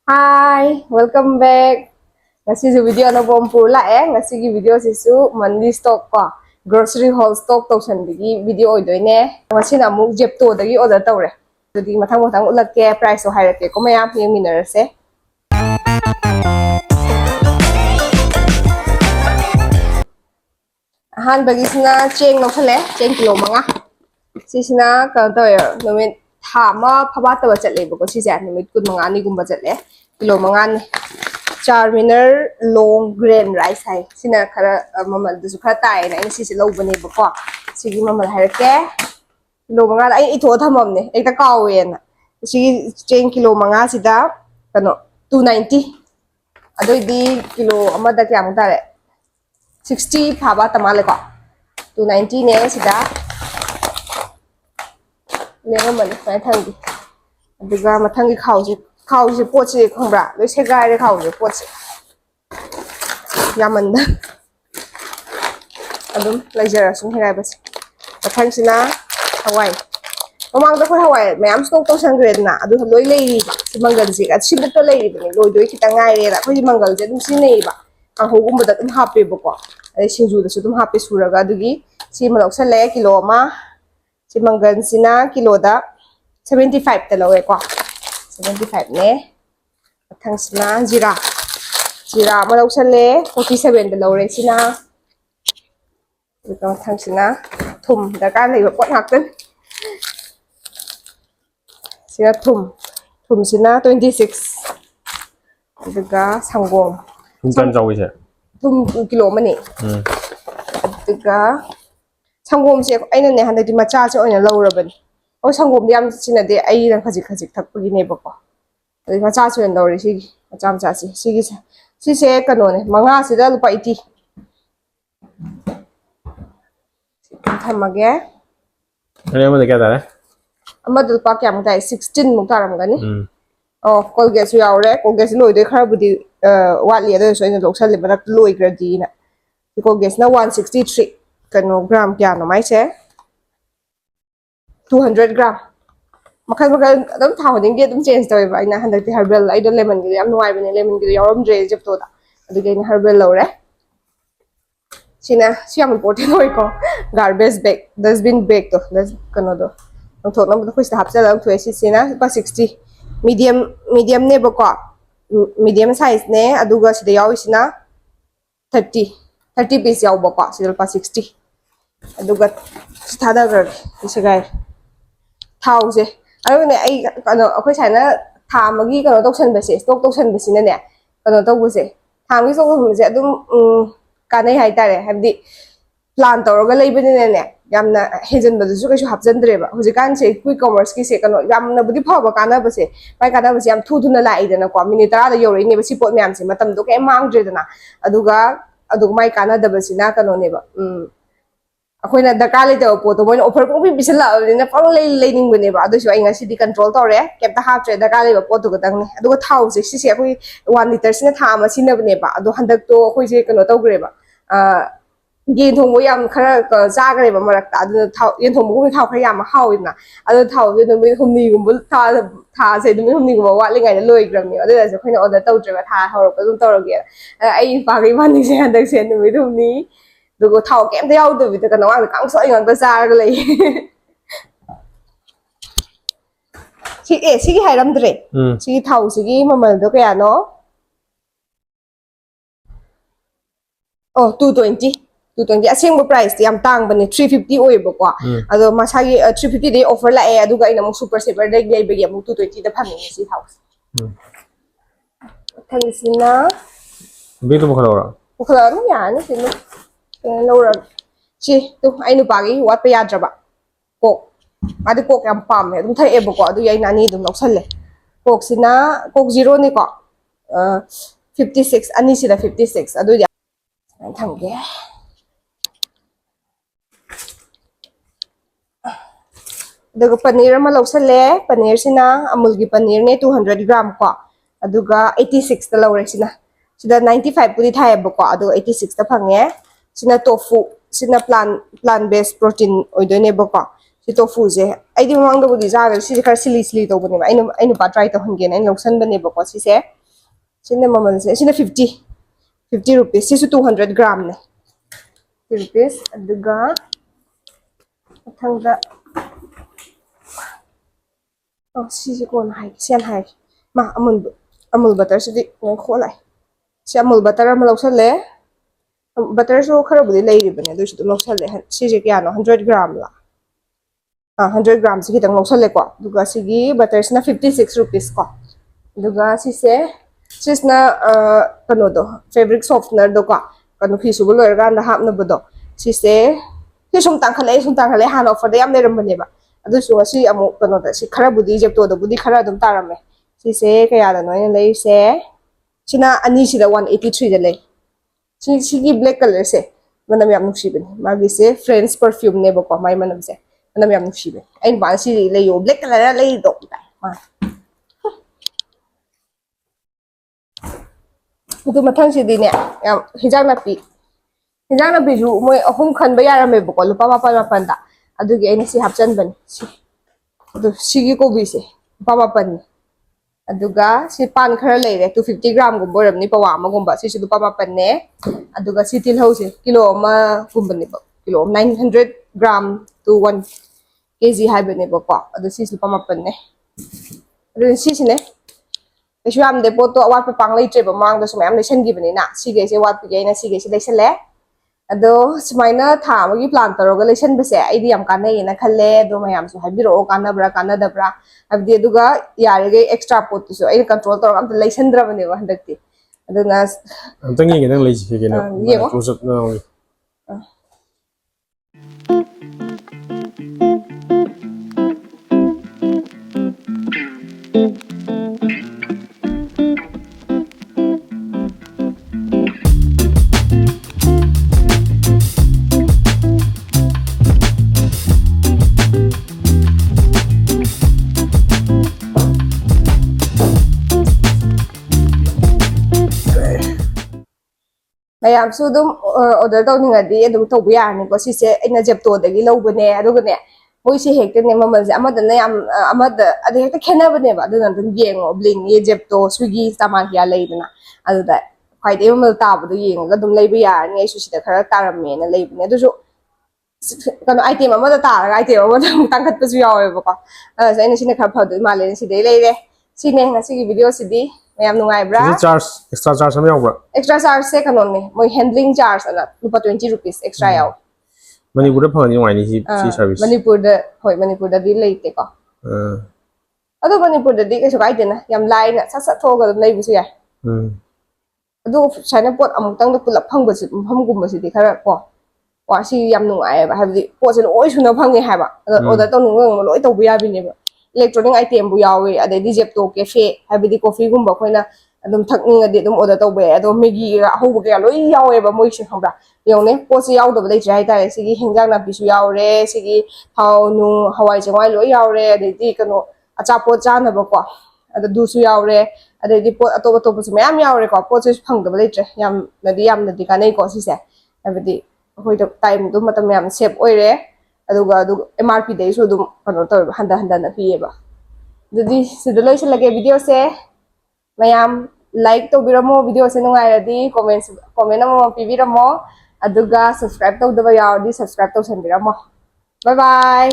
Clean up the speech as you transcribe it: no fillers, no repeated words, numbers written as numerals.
Hi, welcome back. Ngasi video na bom pula ngasi video sisu monthly stock ko grocery haul stock tausan bigi video oidoine ngasi na mu Zepto dagi order tawre dudi mathang ulakke price o hairake ko mayam yengminarase han bagisna cheng no khale cheng kilo manga sisina ka toyo numit thama phaba tawa chatle bako si ja numit kun manga ni gumba chatle kilo manga ni Charminar long grain rice hai sina khara mamal du khara tai na ini sisi lo bane bako sigi mamal harke kilo manga ai itho thamam ne ekta kawen sigi cheng kilo manga sida kano 290 adoi di kilo amada kyam tare 60 phaba tamale ko 290 ne sida 내가 먼저 phải thằng gì bây giờ mà thằng cái khâu gì bột gì không ra lấy xe gai để khâu gì bột gì nhà mình đó đúng lấy giờ xuống xe gai bớt và thằng xin á Hawaii mà mang tới Hawaii mẹ em xuống tàu sang Grand nè đúng lối lấy thì mang gần gì cả xin đất tôi lấy đi lối đôi kita ngay đây là có gì mang gần gì đúng xin này bà ang hugum bật đúng happy bọc ấy xin dù được đúng happy sura cái đúng gì mà đọc sẽ lấy kilo mà si manggan sina kilo da 75 talawe ko 75 ne thang sina jira ma law sale 47 talawe sina ito thang sina thum da ka nei pot hak ten sina thum sina 26 daga sanggom thum tan jaw ise thum kilo mani daga 상곰 세 아이는 내 한데 마차 저 오늘 넣으러번 상곰 ям 지나데 아이랑 가지 탁부기네 버거 이 마차 저 넣으리 시 마차시 시세 까노네 망아 시다 루파 이티 담마게 아니 아무도 깨다래 아마도 루파 꺄am 다 16 목 따라먹가니 콜게스 야오래 콜게스 로이데 카르부디 와리 아도 소이는 loksal리 바닥 로이그라디나 콜게스나 163 gram kya no mai che 200 gram makal adum thau ding ge dum change toy ba ina handak ti herbal ai do lemon ge am nuai bane lemon ge yoram dre Zepto da adu ge herbal lo re sina siam important hoi ko garbage bag dustbin bag to das kano do thok nam do khis hap cha la thoi si sina ba 60 medium ne ba ko medium size ne aduga sida yaw sina 30 piece yaw ba ko sida pa 60 aduga thada gar isigai thause aru ne ai kano akhoi saina thamagi kano toksan base stock toksan base ne kano tobuse thamgi so buse adum kanai hai tare habdi plan toroga leibene ne yamna hejen badu su kaisu hapjandre ba hujikan se quick commerce ki se kano yamna budi phaba kana base pai kana base yam thu thuna lai dana ko minute 10 da yore ne basi pot myam se matam do ke mangdre dana aduga mai kana da basina kano ne ba akoina dakali de poto moin offer ko bi bisala ne pang lei ning bune ba adu so ai ngasi di control tore kepta half tre dakali ba poto gadang ne adu thau se si se akoi 1 liter sine tha ma sine bune ba adu handak to akoi je kano tawgre ba yen thong mo yam khara ka ja gre ba marak ta adu thau yen thong mo ko thau khara yam hawina adu thau je no mi humni gum bul tha se no mi humni gum wa le ngai le loi gram ni adu se khoina order tawtre ba tha hawro ba dum tawroge ai pa gi ban ni se handak se no mi humni dugo thau kem theo từ vì cái nó ăn cắn sợi ngang ta ra cái này chị hay lắm đấy chị thau chị mà mình được cái nó 220 asing mo price ti am tang bani 350 oi ba kwa ado masagi 350 day offer la e aduga ina mo super saver day gay bagi mo 220 da phami si house thanisina bi tu bukhala no ya ni sinu Laura chi tu ai nu pagi wat pa yadraba kok adi kok yam pam he dum thai e bako adu yai nani dum loksalle kok sina kok zero ni ko 56 ani sida 56 adu ya thangge daga paneer ma loksalle paneer sina amul gi paneer ne 200 gram ko aduga 86 ta lawre sina sida 95 pudi thai bako adu 86 ta phange sina tofu sina plant based protein oidone bako si tofu je ai di mang do budi ja ga si khar sili to bune ainu pa try to hongen ai loksan bane bako si se Sina mamalse. Sina 50. 50 rupees. Sisu 200 gram ne. 50 rupees. Aduga. Mathangda. Oh, sisi ko na hai. Siyan hai. Ma, amul butter sidi. Ngayon ko alay. Si amul butter ang malawsan le. Butter so khara budi lay riba ne. Doon siya malawsan le. Sisi kaya no, 100 gram la. 100 grams sige tang lawsan le ko. Duga sige butter na 56 rupees ko. Duga sise. Sis na kano do. Fabric softener do ko. Kano fisu bulo erga na hap na budo. Sise. Si sung tangkhalay hano offer da yam le ramba ne ba. Ado so si amu kano da si khara budi jeb to do budi khara dum tarame. Sise kaya da no yin lay se. Sina ani sida 183 da lay. Sigi black color se. Manam yam nuksibin. Magi se Friends perfume ne ba ko may manam se. Manam yam nuksibin. Ay ba si lay yo black color lay do ta. Ma. Ito mathang si din yam hijang napi. Hijang napi ju moy ahum khan ba yarame ba ko lupa mapan da. Adugi ay si hapchan ban. Si. Ado sigi ko bi se. Lupa mapan. Aduga si pan khara lay re 250 gram gum boram ni pawa ma gumba si lupa mapan ne. Aduga si tilhaw se kilo ma gumba ni ba. Kilo 900 gram to 1 kg haiba ne ba ko. Ado si lupa mapan ne. Ado si ne. Isu am de poto awat pa pang lay tre ba mang da sumayam lesion gi bani na. Sige se wat pigay na sige se lesion le. Ado sumayna tha magi plan taroga lesion ba se ai di am kanai na khalle do mayam su habiro kanabra kanadabra abdi aduga yarege extra pot so ai control tor am lesion dra bani wa handakti aduna Amtang yi nang lay si ke na. Yengo. Close up na. mayam su dum order taw ninga di adum taw ya ni ko si se ina jepto dagi lawbane aduga ne moi si hekte ne mamal se amada na yam amada ade hekte khena bane ba aduna dum yengo bling ye jepto swiggy saman ya leidana aduda khwaide mamal ta bu yenga dum leiba ya ni ai su si da khara tarame na leibane adu so kano item amada ta item amada tangkhat pa su yawe ba ko sa ina sine khar phadu male si dei leire sine ngasi gi video si di mayam nungai bra Is it charge extra charge am yaw bra? extra charge se kanon ne moi handling charge ana lupa 20 rupees extra yaw Manipur da phang ni wai ni si service. manipur da di leite ko ado manipur da di kesu kai dena yam lai na sat sat thoga dum nei bu su ya ado china pot amuk tang da pulap phang ba si pham gum ba si di khara ko wa si yam nungai ba habdi pot se oi su na phang ni ha ba order taw nung loi taw bu ya bi ne ba electronic item bu yawe ade di jepto cafe habdi coffee gum ba khoina adum thakning ade dum order taw ba ado maggi ga ho ba loi yawe ba moi si khambra yone pot se yaw da ba dai jai ta sigi hingjang na bi su yawre sigi thau nu hawai changwai loi yawre ade di kano acha pot cha na ba ko ade du su yawre ade di pot atop atop su mayam yawre ko pot se phang da ba dai tre yam na di ka nei ko si se habdi hoi da time dum matam yam save oire aduga MRP dai su dum kano tor handa na piye ba dudi siduloi se lage video se mayam like to biramo video se nungai radi comment amo pibiramo aduga subscribe to da ba yaw di subscribe to sen biramo bye bye